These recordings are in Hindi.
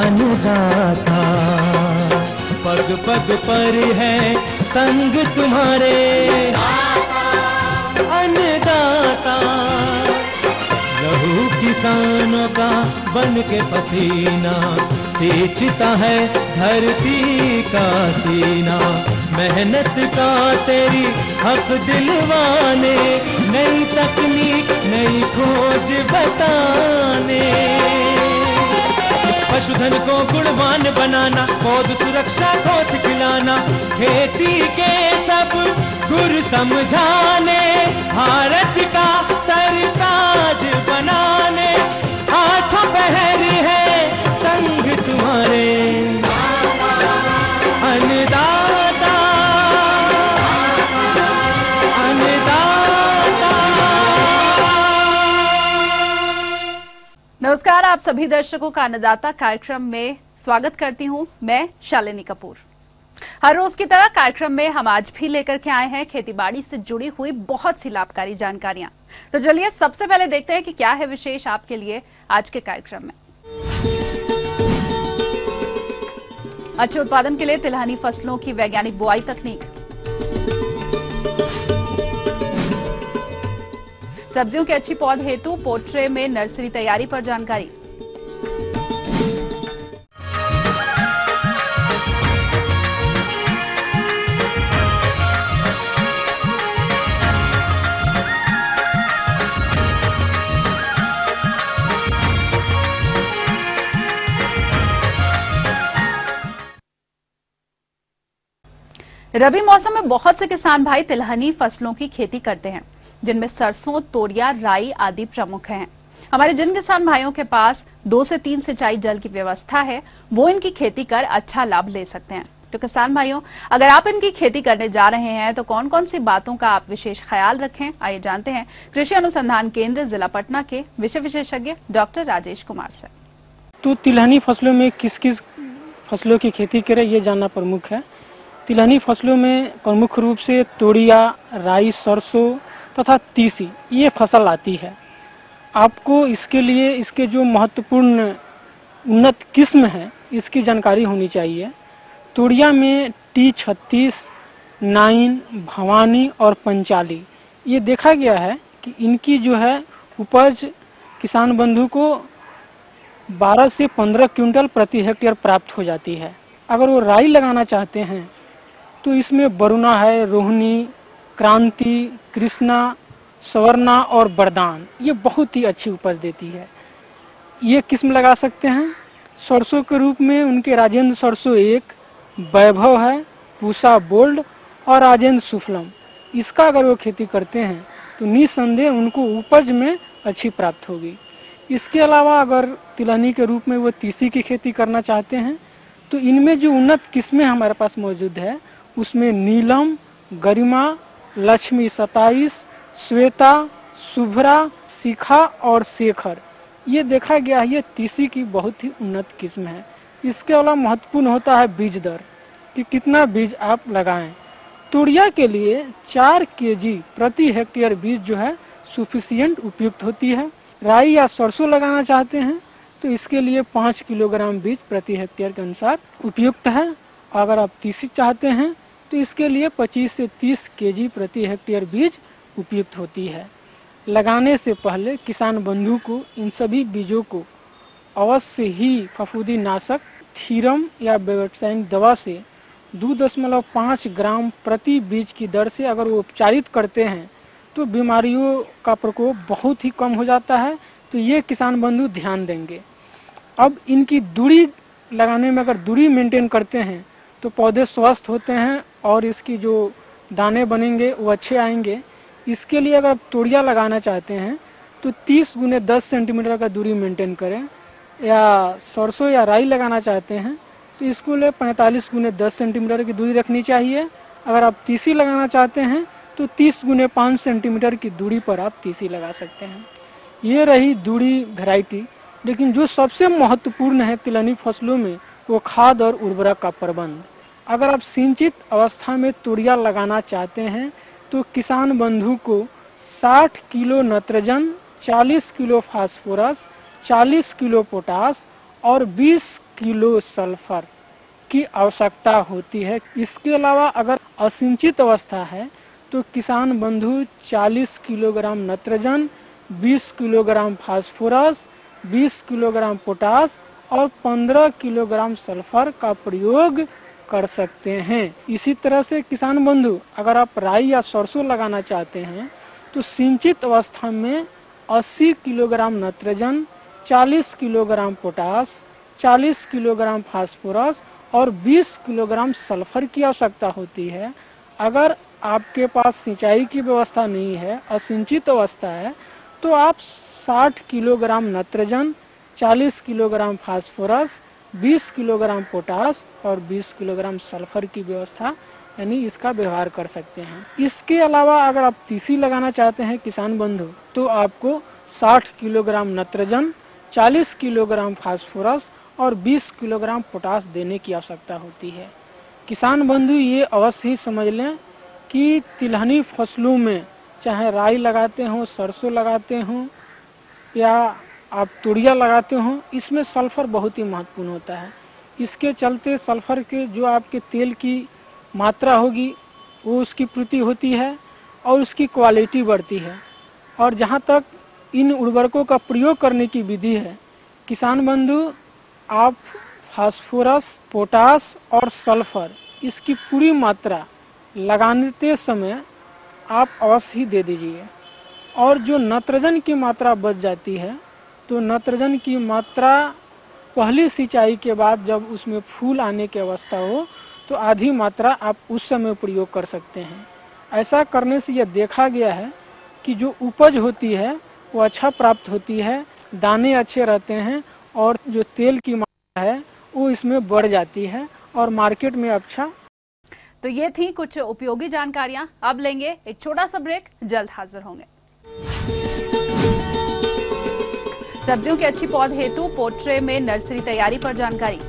अन्नदाता। पग पग पर है संग तुम्हारे अन्नदाता। लहू किसानों का बन के पसीना सींचता है धरती का सीना। मेहनत का तेरी हक दिलवाने, नई तकनीक नई खोज बताने। पशुधन को गुणवान बनाना, पौध सुरक्षा को सिखलाना, खेती के सब गुर समझाने, भारत का सरताज बनाने। आठों पहर है संग तुम्हारे अन्नदाता अन्नदाता। नमस्कार, आप सभी दर्शकों का अन्नदाता कार्यक्रम में स्वागत करती हूं। मैं शालिनी कपूर। हर रोज की तरह कार्यक्रम में हम आज भी लेकर के आए हैं खेतीबाड़ी से जुड़ी हुई बहुत सी लाभकारी जानकारियां। तो चलिए सबसे पहले देखते हैं कि क्या है विशेष आपके लिए आज के कार्यक्रम में। अच्छे उत्पादन के लिए तिलहनी फसलों की वैज्ञानिक बुआई तकनीक, सब्जियों की अच्छी पौध हेतु पोट्रे में नर्सरी तैयारी पर जानकारी, रबी मौसम में बहुत से किसान भाई तिलहनी फसलों की खेती करते हैं, जिनमें सरसों, तोरिया, राई आदि प्रमुख हैं। हमारे जिन किसान भाइयों के पास 2 से 3 सिंचाई जल की व्यवस्था है, वो इनकी खेती कर अच्छा लाभ ले सकते हैं। तो किसान भाइयों, अगर आप इनकी खेती करने जा रहे हैं तो कौन कौन सी बातों का आप विशेष ख्याल रखें, आइए जानते हैं कृषि अनुसंधान केंद्र जिला पटना के विषय विशेषज्ञ डॉक्टर राजेश कुमार से। तो तिलहनी फसलों में किस किस फसलों की खेती करें, ये जानना प्रमुख है। तिलहनी फसलों में प्रमुख रूप से तोरिया, राई, सरसों तथा तीसी ये फसल आती है। आपको इसके लिए इसके जो महत्वपूर्ण उन्नत किस्म है इसकी जानकारी होनी चाहिए। तोरिया में T36, 9, भवानी और पंचाली ये देखा गया है कि इनकी जो है उपज किसान बंधु को 12 से 15 क्विंटल प्रति हेक्टेयर प्राप्त हो जाती है। अगर वो राई लगाना चाहते हैं तो इसमें वरुणा है, रोहिणी, क्रांति, कृष्णा, स्वर्णा और बरदान ये बहुत ही अच्छी उपज देती है। ये किस्म लगा सकते हैं। सरसों के रूप में उनके राजेंद्र सरसों 1, वैभव है, पूसा बोल्ड और राजेंद्र सुफलम। इसका अगर वो खेती करते हैं तो निसंदेह उनको उपज में अच्छी प्राप्त होगी। इसके अलावा अगर तिलहनी के रूप में वो तीसी की खेती करना चाहते हैं तो इनमें जो उन्नत किस्में हमारे पास मौजूद है उसमें नीलम, गरिमा, लक्ष्मी 27, श्वेता, शुभ्रा, शिखा और शेखर ये देखा गया है ये तीसी की बहुत ही उन्नत किस्म है। इसके अलावा महत्वपूर्ण होता है बीज दर कि कितना बीज आप लगाएं। तोरिया के लिए 4 kg प्रति हेक्टेयर बीज जो है सुफिशियंट उपयुक्त होती है। राई या सरसों लगाना चाहते हैं तो इसके लिए 5 किलोग्राम बीज प्रति हेक्टेयर के अनुसार उपयुक्त है। अगर आप तीसी चाहते हैं तो इसके लिए 25 से 30 kg प्रति हेक्टेयर बीज उपयुक्त होती है। लगाने से पहले किसान बंधु को इन सभी बीजों को अवश्य ही फफूंदी नाशक थीरम या बेवक्साइन दवा से 2.5 ग्राम प्रति बीज की दर से अगर वो उपचारित करते हैं तो बीमारियों का प्रकोप बहुत ही कम हो जाता है। तो ये किसान बंधु ध्यान देंगे। अब इनकी दूरी लगाने में अगर दूरी मेंटेन करते हैं तो पौधे स्वस्थ होते हैं और इसकी जो दाने बनेंगे वो अच्छे आएंगे। इसके लिए अगर आप तोरिया लगाना चाहते हैं तो 30 × 10 सेंटीमीटर का दूरी मेंटेन करें, या सरसों या राई लगाना चाहते हैं तो इसको लिए 45 × 10 सेंटीमीटर की दूरी रखनी चाहिए। अगर आप तीसी लगाना चाहते हैं तो 30 × 5 सेंटीमीटर की दूरी पर आप तीसी लगा सकते हैं। ये रही दूरी वैरायटी। लेकिन जो सबसे महत्वपूर्ण है तिलहनी फसलों में वो खाद और उर्वरक का प्रबंध। अगर आप सिंचित अवस्था में तोरिया लगाना चाहते हैं तो किसान बंधु को 60 किलो नत्रजन, 40 किलो फास्फोरस, 40 किलो पोटास और 20 किलो सल्फर की आवश्यकता होती है। इसके अलावा अगर असिंचित अवस्था है तो किसान बंधु 40 किलोग्राम नत्रजन, 20 किलोग्राम फास्फोरस, 20 किलोग्राम पोटास और 15 किलोग्राम सल्फर का प्रयोग कर सकते हैं। इसी तरह से किसान बंधु अगर आप राई या सरसों लगाना चाहते हैं तो सिंचित अवस्था में 80 किलोग्राम नत्रजन, 40 किलोग्राम पोटास, 40 किलोग्राम फास्फोरस और 20 किलोग्राम सल्फर की आवश्यकता होती है। अगर आपके पास सिंचाई की व्यवस्था नहीं है, असिंचित अवस्था है, तो आप 60 किलोग्राम नत्रजन, 40 किलोग्राम फास्फोरस, 20 किलोग्राम पोटास और 20 किलोग्राम सल्फर की व्यवस्था यानी इसका व्यवहार कर सकते हैं। इसके अलावा अगर आप तीसी लगाना चाहते हैं किसान बंधु तो आपको 60 किलोग्राम नत्रजन, 40 किलोग्राम फास्फोरस और 20 किलोग्राम पोटास देने की आवश्यकता होती है। किसान बंधु ये अवश्य ही समझ लें कि तिलहनी फसलों में चाहे राई लगाते हों, सरसों लगाते हों या आप तोरिया लगाते हों, इसमें सल्फर बहुत ही महत्वपूर्ण होता है। इसके चलते सल्फर के जो आपके तेल की मात्रा होगी वो उसकी पूर्ति होती है और उसकी क्वालिटी बढ़ती है। और जहाँ तक इन उर्वरकों का प्रयोग करने की विधि है, किसान बंधु आप फास्फोरस, पोटास और सल्फर इसकी पूरी मात्रा लगाते समय आप अवश्य ही दे दीजिए। और जो नत्रजन की मात्रा बच जाती है तो नत्रजन की मात्रा पहली सिंचाई के बाद जब उसमें फूल आने की अवस्था हो तो आधी मात्रा आप उस समय प्रयोग कर सकते हैं। ऐसा करने से यह देखा गया है कि जो उपज होती है वो अच्छा प्राप्त होती है, दाने अच्छे रहते हैं और जो तेल की मात्रा है वो इसमें बढ़ जाती है और मार्केट में अच्छा। तो ये थी कुछ उपयोगी जानकारियां। अब लेंगे एक छोटा सा ब्रेक, जल्द हाजिर होंगे। सब्जियों की अच्छी पौध हेतु पोट्रे में नर्सरी तैयारी पर जानकारी।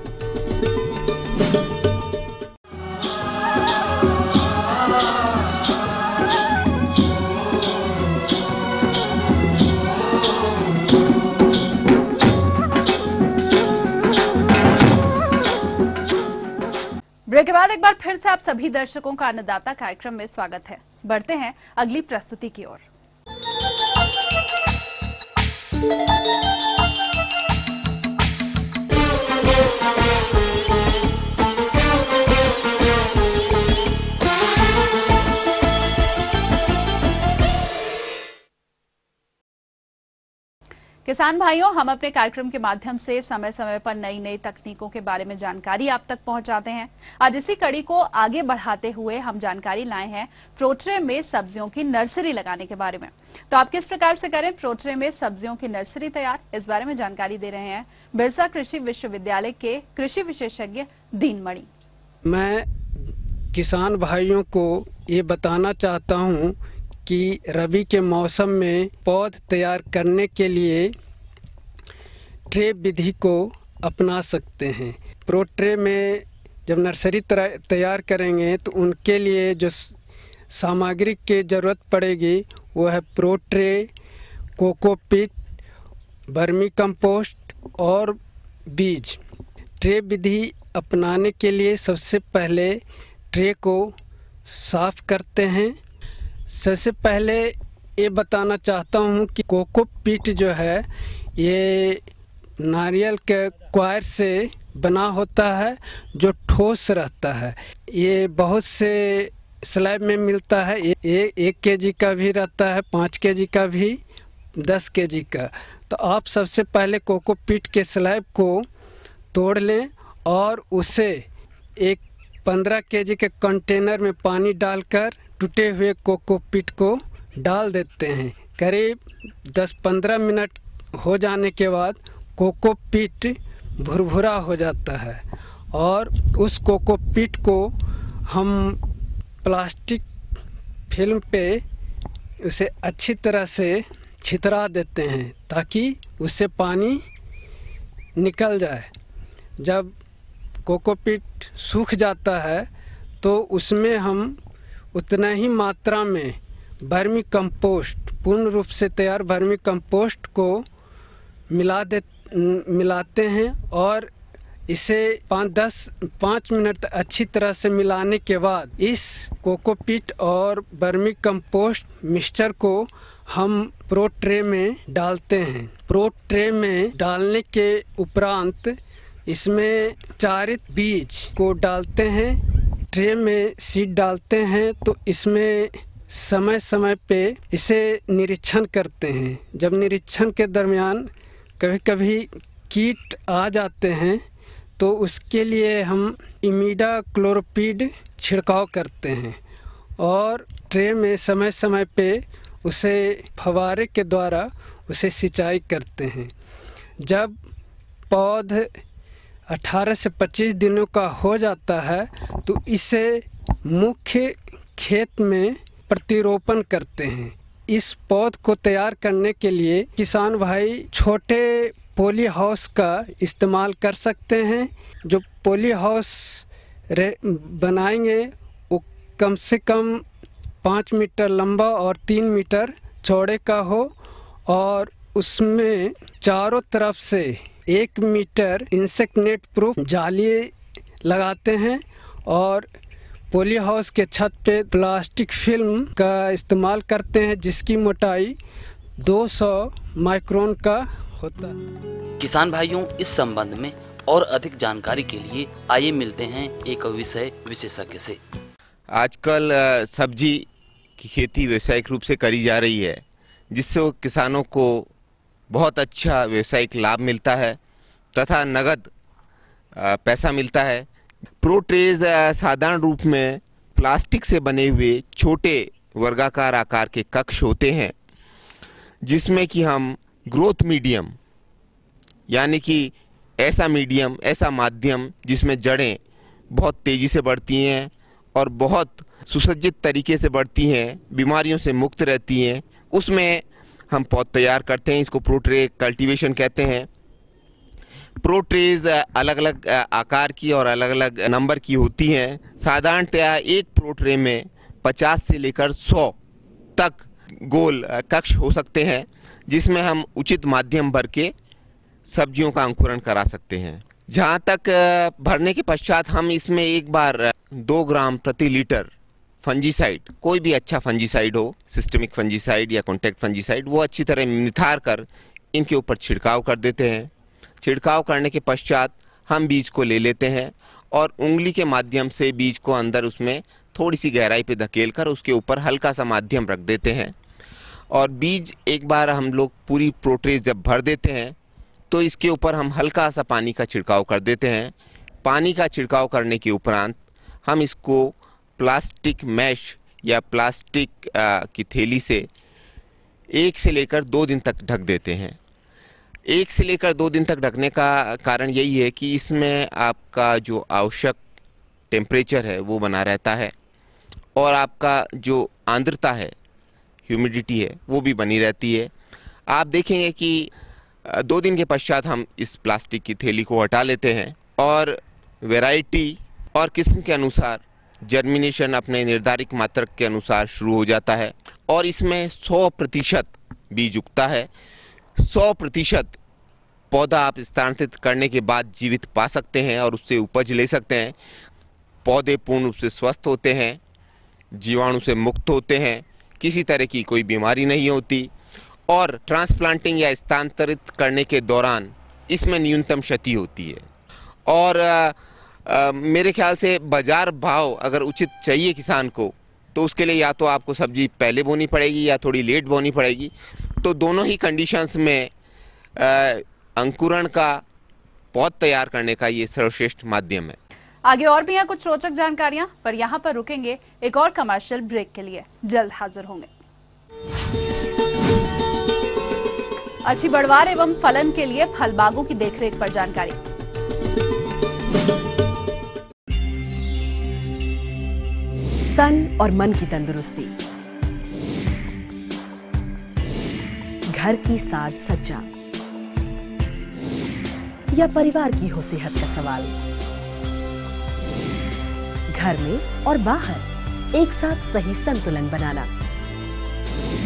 ब्रेक के बाद एक बार फिर से आप सभी दर्शकों का अन्नदाता कार्यक्रम में स्वागत है। बढ़ते हैं अगली प्रस्तुति की ओर। किसान भाइयों, हम अपने कार्यक्रम के माध्यम से समय समय पर नई नई तकनीकों के बारे में जानकारी आप तक पहुंचाते हैं। आज इसी कड़ी को आगे बढ़ाते हुए हम जानकारी लाए हैं प्रोट्रे में सब्जियों की नर्सरी लगाने के बारे में। तो आप किस प्रकार से करें प्रोट्रे में सब्जियों की नर्सरी तैयार, इस बारे में जानकारी दे रहे हैं बिरसा कृषि विश्वविद्यालय के कृषि विशेषज्ञ दीनमणि। मैं किसान भाइयों को ये बताना चाहता हूँ कि रबी के मौसम में पौध तैयार करने के लिए ट्रे विधि को अपना सकते हैं। प्रो ट्रे में जब नर्सरी तैयार करेंगे तो उनके लिए जो सामग्री की ज़रूरत पड़ेगी वो है pro tray, cocopeat, vermi compost और बीज। ट्रे विधि अपनाने के लिए सबसे पहले ट्रे को साफ़ करते हैं। सबसे पहले ये बताना चाहता हूँ कि कोकोपीट जो है ये नारियल के क्वायर से बना होता है जो ठोस रहता है। ये बहुत से स्लैब में मिलता है। ये 1 केजी का भी रहता है, 5 केजी का भी, 10 केजी का। तो आप सबसे पहले कोकोपीट के स्लैब को तोड़ लें और उसे एक 15 केजी के कंटेनर में पानी डालकर टूटे हुए कोकोपीट को डाल देते हैं। करीब 10-15 मिनट हो जाने के बाद कोकोपीट भुरभुरा हो जाता है और उस कोकोपीट को हम प्लास्टिक फिल्म पे उसे अच्छी तरह से छितरा देते हैं ताकि उससे पानी निकल जाए। जब कोकोपीट सूख जाता है तो उसमें हम उतना ही मात्रा में वर्मी कंपोस्ट, पूर्ण रूप से तैयार वर्मी कंपोस्ट को मिलाते हैं और इसे 5 मिनट अच्छी तरह से मिलाने के बाद इस कोकोपीट और वर्मी कंपोस्ट मिक्सचर को हम प्रो ट्रे में डालते हैं। प्रो ट्रे में डालने के उपरांत इसमें चारित बीज को डालते हैं। ट्रे में सीड डालते हैं तो इसमें समय समय पे इसे निरीक्षण करते हैं। जब निरीक्षण के दरमियान कभी कभी कीट आ जाते हैं तो उसके लिए हम इमिडाक्लोप्रिड छिड़काव करते हैं और ट्रे में समय समय पे उसे फव्वारे के द्वारा उसे सिंचाई करते हैं। जब पौध 18 से 25 दिनों का हो जाता है तो इसे मुख्य खेत में प्रतिरोपण करते हैं। इस पौध को तैयार करने के लिए किसान भाई छोटे पॉली हाउस का इस्तेमाल कर सकते हैं। जो पॉली हाउस बनाएंगे वो कम से कम 5 मीटर लंबा और 3 मीटर चौड़े का हो और उसमें चारों तरफ से 1 मीटर इंसेक्ट नेट प्रूफ जाली लगाते हैं और पॉली हाउस के छत पे प्लास्टिक फिल्म का इस्तेमाल करते हैं जिसकी मोटाई 200 माइक्रोन का होता है। किसान भाइयों, इस संबंध में और अधिक जानकारी के लिए आइए मिलते हैं एक विषय विशेषज्ञ से। आजकल सब्जी की खेती व्यावसायिक रूप से करी जा रही है जिससे किसानों को बहुत अच्छा व्यावसायिक लाभ मिलता है तथा नगद पैसा मिलता है। प्रो ट्रेज साधारण रूप में प्लास्टिक से बने हुए छोटे वर्गाकार आकार के कक्ष होते हैं जिसमें कि हम ग्रोथ मीडियम यानी कि ऐसा मीडियम, ऐसा माध्यम जिसमें जड़ें बहुत तेज़ी से बढ़ती हैं और बहुत सुसज्जित तरीके से बढ़ती हैं, बीमारियों से मुक्त रहती हैं, उसमें हम पौध तैयार करते हैं। इसको प्रो ट्रे कल्टीवेशन कहते हैं। प्रो ट्रेज अलग अलग आकार की और अलग अलग नंबर की होती हैं। साधारणतया एक प्रो ट्रे में 50 से लेकर 100 तक गोल कक्ष हो सकते हैं जिसमें हम उचित माध्यम भर के सब्जियों का अंकुरण करा सकते हैं। जहाँ तक भरने के पश्चात हम इसमें एक बार 2 ग्राम प्रति लीटर फंजीसाइड, कोई भी अच्छा फंजीसाइड हो, सिस्टमिक फंजीसाइड या कॉन्टैक्ट फंजीसाइड, वो अच्छी तरह निथार कर इनके ऊपर छिड़काव कर देते हैं। छिड़काव करने के पश्चात हम बीज को ले लेते हैं और उंगली के माध्यम से बीज को अंदर उसमें थोड़ी सी गहराई पे धकेल कर उसके ऊपर हल्का सा माध्यम रख देते हैं और बीज एक बार हम लोग पूरी प्रो ट्रेज जब भर देते हैं तो इसके ऊपर हम हल्का सा पानी का छिड़काव कर देते हैं। पानी का छिड़काव करने के उपरांत हम इसको प्लास्टिक मैश या प्लास्टिक की थैली से 1 से लेकर 2 दिन तक ढक देते हैं। 1 से लेकर 2 दिन तक ढकने का कारण यही है कि इसमें आपका जो आवश्यक टेम्परेचर है वो बना रहता है और आपका जो आर्द्रता है, ह्यूमिडिटी है, वो भी बनी रहती है। आप देखेंगे कि 2 दिन के पश्चात हम इस प्लास्टिक की थैली को हटा लेते हैं और वैरायटी और किस्म के अनुसार जर्मिनेशन अपने निर्धारित मात्रक के अनुसार शुरू हो जाता है और इसमें 100% बीज उगता है। 100% पौधा आप स्थानांतरित करने के बाद जीवित पा सकते हैं और उससे उपज ले सकते हैं। पौधे पूर्ण रूप से स्वस्थ होते हैं, जीवाणु से मुक्त होते हैं, किसी तरह की कोई बीमारी नहीं होती और ट्रांसप्लांटिंग या स्थानांतरित करने के दौरान इसमें न्यूनतम क्षति होती है। और मेरे ख्याल से बाजार भाव अगर उचित चाहिए किसान को तो उसके लिए या तो आपको सब्जी पहले बोनी पड़ेगी या थोड़ी लेट बोनी पड़ेगी। तो दोनों ही कंडीशंस में अंकुरण का पौध तैयार करने का ये सर्वश्रेष्ठ माध्यम है। आगे और भी हैं कुछ रोचक जानकारियां, पर यहाँ पर रुकेंगे एक और कमर्शियल ब्रेक के लिए। जल्द हाजिर होंगे। अच्छी बढ़वार एवं फलन के लिए फल बागों की देखरेख पर जानकारी। तन और मन की तंदुरुस्ती, घर की साज सज्जा या परिवार की हो सेहत का सवाल, घर में और बाहर एक साथ सही संतुलन बनाना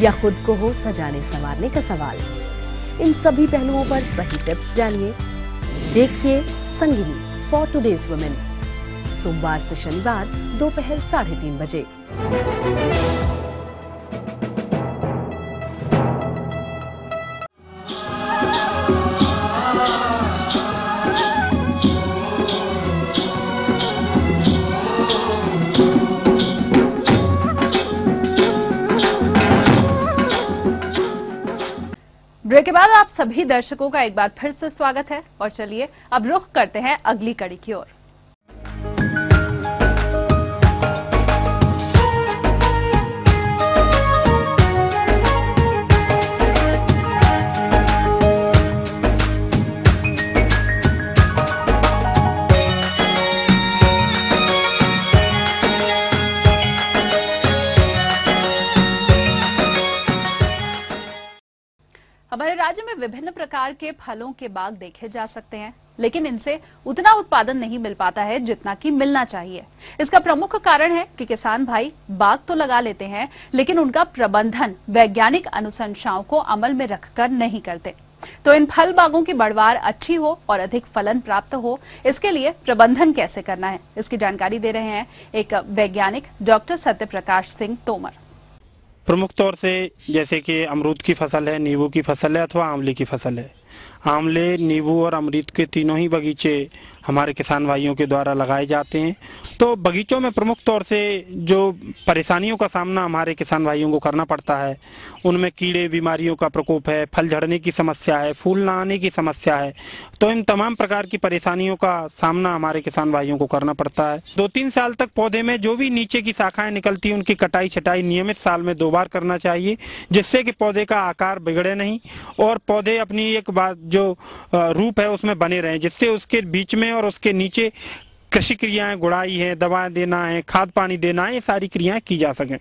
या खुद को हो सजाने संवारने का सवाल, इन सभी पहलुओं पर सही टिप्स जानिए। देखिए संगिनी। फॉर टुडेज वुमेन, सोमवार से शनिवार दोपहर 3:30 बजे। ब्रेक के बाद आप सभी दर्शकों का एक बार फिर से स्वागत है और चलिए अब रुख करते हैं अगली कड़ी की ओर। हमारे राज्य में विभिन्न प्रकार के फलों के बाग देखे जा सकते हैं, लेकिन इनसे उतना उत्पादन नहीं मिल पाता है जितना कि मिलना चाहिए। इसका प्रमुख कारण है कि किसान भाई बाग तो लगा लेते हैं, लेकिन उनका प्रबंधन वैज्ञानिक अनुशंसाओं को अमल में रखकर नहीं करते। तो इन फल बागों की बढ़वार अच्छी हो और अधिक फलन प्राप्त हो, इसके लिए प्रबंधन कैसे करना है, इसकी जानकारी दे रहे हैं एक वैज्ञानिक डॉक्टर सत्यप्रकाश सिंह तोमर। प्रमुख तौर से जैसे कि अमरूद की फसल है, नींबू की फसल है अथवा आंवले की फसल है। आंवले, नींबू और अमरूद के तीनों ही बगीचे हमारे किसान भाइयों के द्वारा लगाए जाते हैं। तो बगीचों में प्रमुख तौर से जो परेशानियों का सामना हमारे किसान भाइयों को करना पड़ता है, उनमें कीड़े बीमारियों का प्रकोप है, फल झड़ने की समस्या है, फूल ना आने की समस्या है। तो इन तमाम प्रकार की परेशानियों का सामना हमारे किसान भाइयों को करना पड़ता है। 2-3 साल तक पौधे में जो भी नीचे की शाखाएं निकलती हैं उनकी कटाई छटाई नियमित साल में 2 बार करना चाहिए, जिससे कि पौधे का आकार बिगड़े नहीं और पौधे अपनी एक बात जो रूप है उसमें बने रहें, जिससे उसके बीच में और उसके नीचे कृषि क्रियाएं, गुड़ाई है, दवाएं देना है, खाद पानी देना है, ये सारी क्रियाएं की जा सकें।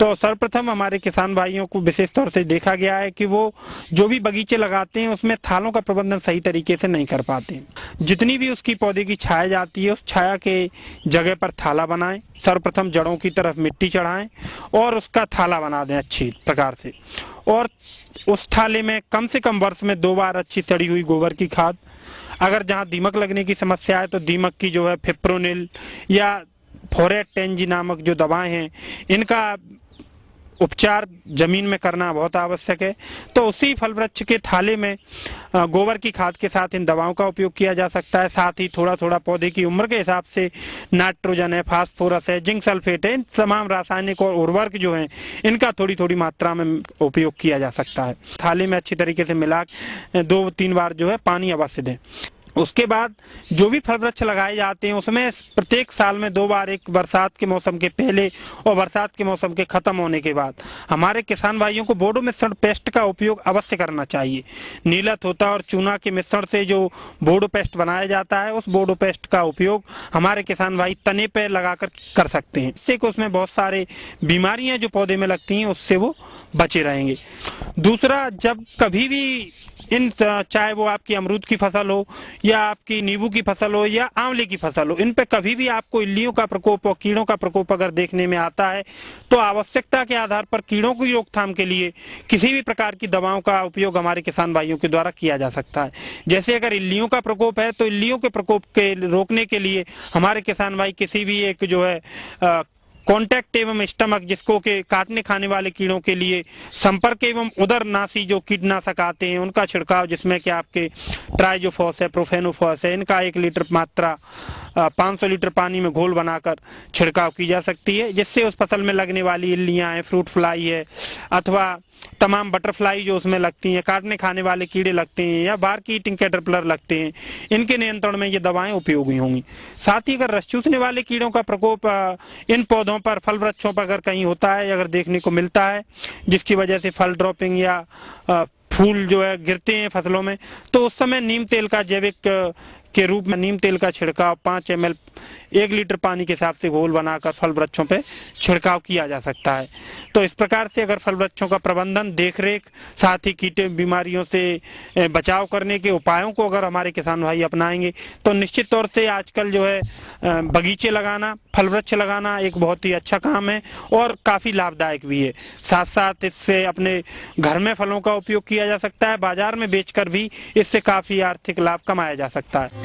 तो सर्वप्रथम हमारे किसान भाइयों को विशेष तौर से देखा गया है कि वो जो भी बगीचे लगाते हैं उसमें थालों का प्रबंधन सही तरीके से नहीं कर पाते। जितनी भी उसकी पौधे की छाया जाती है उस छाया के जगह पर थाला बनाएं। सर्वप्रथम जड़ों की तरफ मिट्टी चढ़ाएं और उसका थाला बना दें अच्छी प्रकार से, और उस थाले में कम से कम वर्ष में 2 बार अच्छी सड़ी हुई गोबर की खाद, अगर जहाँ दीमक लगने की समस्या है तो दीमक की जो है फिप्रोनिल या फोरेटेंजी नामक जो दवाएं हैं इनका उपचार जमीन में करना बहुत आवश्यक है। तो उसी फल वृक्ष के थाले में गोबर की खाद के साथ इन दवाओं का उपयोग किया जा सकता है। साथ ही थोड़ा थोड़ा पौधे की उम्र के हिसाब से नाइट्रोजन है, फास्फोरस है, जिंक सल्फेट है, इन तमाम रासायनिक और उर्वरक जो हैं इनका थोड़ी थोड़ी मात्रा में उपयोग किया जा सकता है। थाले में अच्छी तरीके से मिला 2-3 बार जो है पानी अवश्य दें। उसके बाद जो भी फल वृक्ष लगाए जाते हैं उसमें प्रत्येक साल में 2 बार, एक बरसात के मौसम के पहले और बरसात के मौसम के खत्म होने के बाद, हमारे किसान भाइयों को बोडो मिश्रण पेस्ट का उपयोग अवश्य करना चाहिए। नीला तोता और चूना के मिश्रण से जो बोडो पेस्ट बनाया जाता है उस बोडो पेस्ट का उपयोग हमारे किसान भाई तने पे लगाकर कर सकते हैं। इससे उसमें बहुत सारे बीमारियां जो पौधे में लगती हैं उससे वो बचे रहेंगे। दूसरा, जब कभी भी चाहे वो आपकी अमरूद की फसल हो या आपकी नींबू की फसल हो या आंवले की फसल हो, इन पे कभी भी आपको इल्लियों का प्रकोप और कीड़ों का प्रकोप अगर देखने में आता है तो आवश्यकता के आधार पर कीड़ों की रोकथाम के लिए किसी भी प्रकार की दवाओं का उपयोग हमारे किसान भाइयों के द्वारा किया जा सकता है। जैसे अगर इल्लियों का प्रकोप है तो इल्लियों के प्रकोप के रोकने के लिए हमारे किसान भाई किसी भी एक जो है कॉन्टैक्ट एवं स्टमक, जिसको के काटने खाने वाले कीड़ों के लिए संपर्क एवं उदरनाशी जो कीटनाशक आते हैं उनका छिड़काव, जिसमें कि आपके ट्राइजोफॉस है, प्रोफेनोफॉस है, इनका 1 लीटर मात्रा 500 लीटर पानी में घोल बनाकर छिड़काव की जा सकती है, जिससे उस फसल में लगने वाली इल्लियां हैं, फ्रूट फ्लाई है अथवा तमाम बटरफ्लाई जो उसमें लगती हैं, काटने खाने वाले कीड़े लगते हैं या बार्क ईटिंग कैटरपिलर लगते हैं, इनके नियंत्रण में ये दवाएं उपयोगी होंगी। साथ ही अगर रस चूसने वाले कीड़ों का प्रकोप इन पौधों पर, फल वृक्षों पर अगर कहीं होता है, अगर देखने को मिलता है, जिसकी वजह से फल ड्रॉपिंग या फूल जो है गिरते हैं फसलों में, तो उस समय नीम तेल का जैविक के रूप में नीम तेल का छिड़काव 5 ml 1 लीटर पानी के हिसाब से घोल बनाकर फल वृक्षों पे छिड़काव किया जा सकता है। तो इस प्रकार से अगर फल वृक्षों का प्रबंधन, देखरेख, साथ ही कीटे बीमारियों से बचाव करने के उपायों को अगर हमारे किसान भाई अपनाएंगे तो निश्चित तौर से आजकल जो है बगीचे लगाना, फल वृक्ष लगाना एक बहुत ही अच्छा काम है और काफ़ी लाभदायक भी है। साथ साथ इससे अपने घर में फलों का उपयोग किया जा सकता है, बाजार में बेचकर भी इससे काफ़ी आर्थिक लाभ कमाया जा सकता है।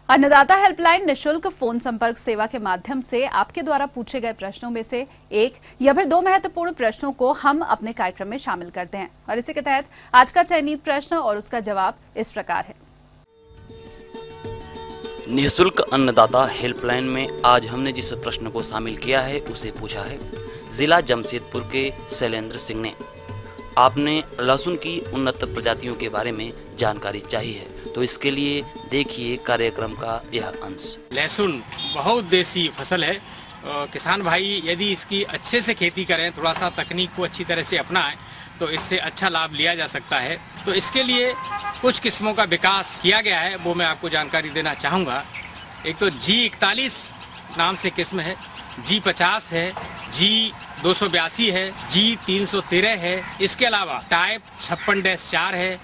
अन्नदाता हेल्पलाइन निशुल्क फोन संपर्क सेवा के माध्यम से आपके द्वारा पूछे गए प्रश्नों में से एक या फिर दो महत्वपूर्ण प्रश्नों को हम अपने कार्यक्रम में शामिल करते हैं और इसी के तहत आज का चयनित प्रश्न और उसका जवाब इस प्रकार है। निःशुल्क अन्नदाता हेल्पलाइन में आज हमने जिस प्रश्न को शामिल किया है उसे पूछा है जिला जमशेदपुर के शैलेंद्र सिंह ने। आपने लहसुन की उन्नत प्रजातियों के बारे में जानकारी चाहिए है, तो इसके लिए देखिए कार्यक्रम का यह अंश। लहसुन बहुत देसी फसल है। किसान भाई यदि इसकी अच्छे से खेती करें, थोड़ा सा तकनीक को अच्छी तरह से अपनाएं, तो इससे अच्छा लाभ लिया जा सकता है। तो इसके लिए कुछ किस्मों का विकास किया गया है, वो मैं आपको जानकारी देना चाहूँगा। एक तो G41 नाम से किस्म है, G50 है, G282 है, G313 है। इसके अलावा टाइप 56-4 है,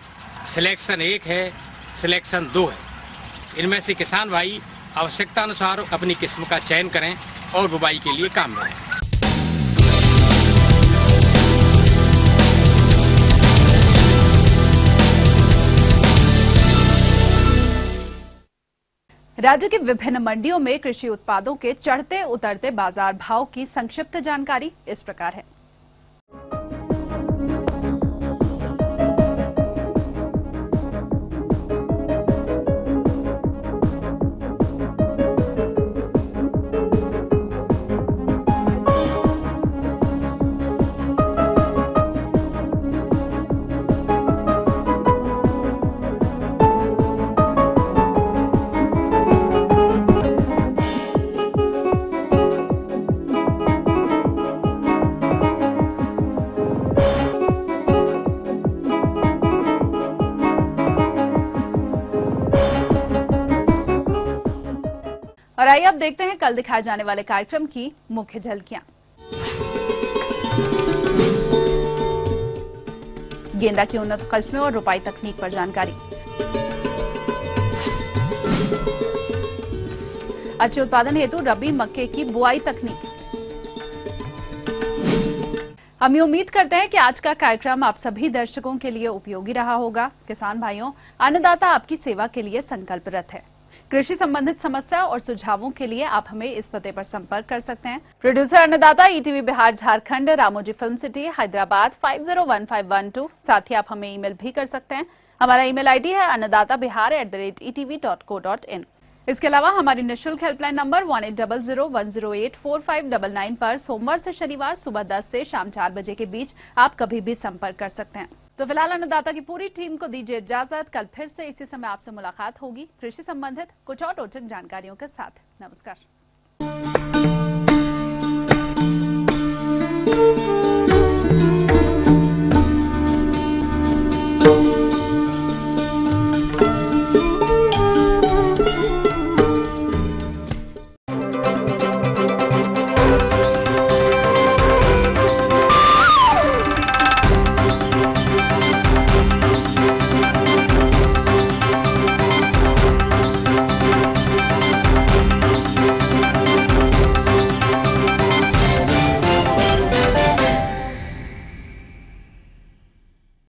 सिलेक्शन 1 है, सिलेक्शन 2 है। इनमें से किसान भाई आवश्यकता अनुसार अपनी किस्म का चयन करें और बुवाई के लिए काम में आएं। राज्य की विभिन्न मंडियों में कृषि उत्पादों के चढ़ते उतरते बाजार भाव की संक्षिप्त जानकारी इस प्रकार है। और आइए अब देखते हैं कल दिखाए जाने वाले कार्यक्रम की मुख्य झलकियां। गेंदा की उन्नत किस्में और रोपाई तकनीक पर जानकारी। अच्छे उत्पादन हेतु रबी मक्के की बुआई तकनीक। हम ये उम्मीद करते हैं कि आज का कार्यक्रम आप सभी दर्शकों के लिए उपयोगी रहा होगा। किसान भाइयों, अन्नदाता आपकी सेवा के लिए संकल्परत है। कृषि संबंधित समस्या और सुझावों के लिए आप हमें इस पते पर संपर्क कर सकते हैं। प्रोड्यूसर अन्नदाता, ETV Bihar Jharkhand, Ramoji film city, Hyderabad 501512। साथ ही आप हमें ईमेल भी कर सकते हैं। हमारा ईमेल ID है annadatabihar@etv.co.in। इसके अलावा हमारी निःशुल्क हेल्पलाइन नंबर 180010845999 पर सोमवार से शनिवार सुबह 10 से शाम 4 बजे के बीच आप कभी भी संपर्क कर सकते हैं। तो फिलहाल अन्नदाता की पूरी टीम को दीजिए इजाजत। कल फिर से इसी समय आपसे मुलाकात होगी कृषि संबंधित कुछ और रोचक जानकारियों के साथ। नमस्कार।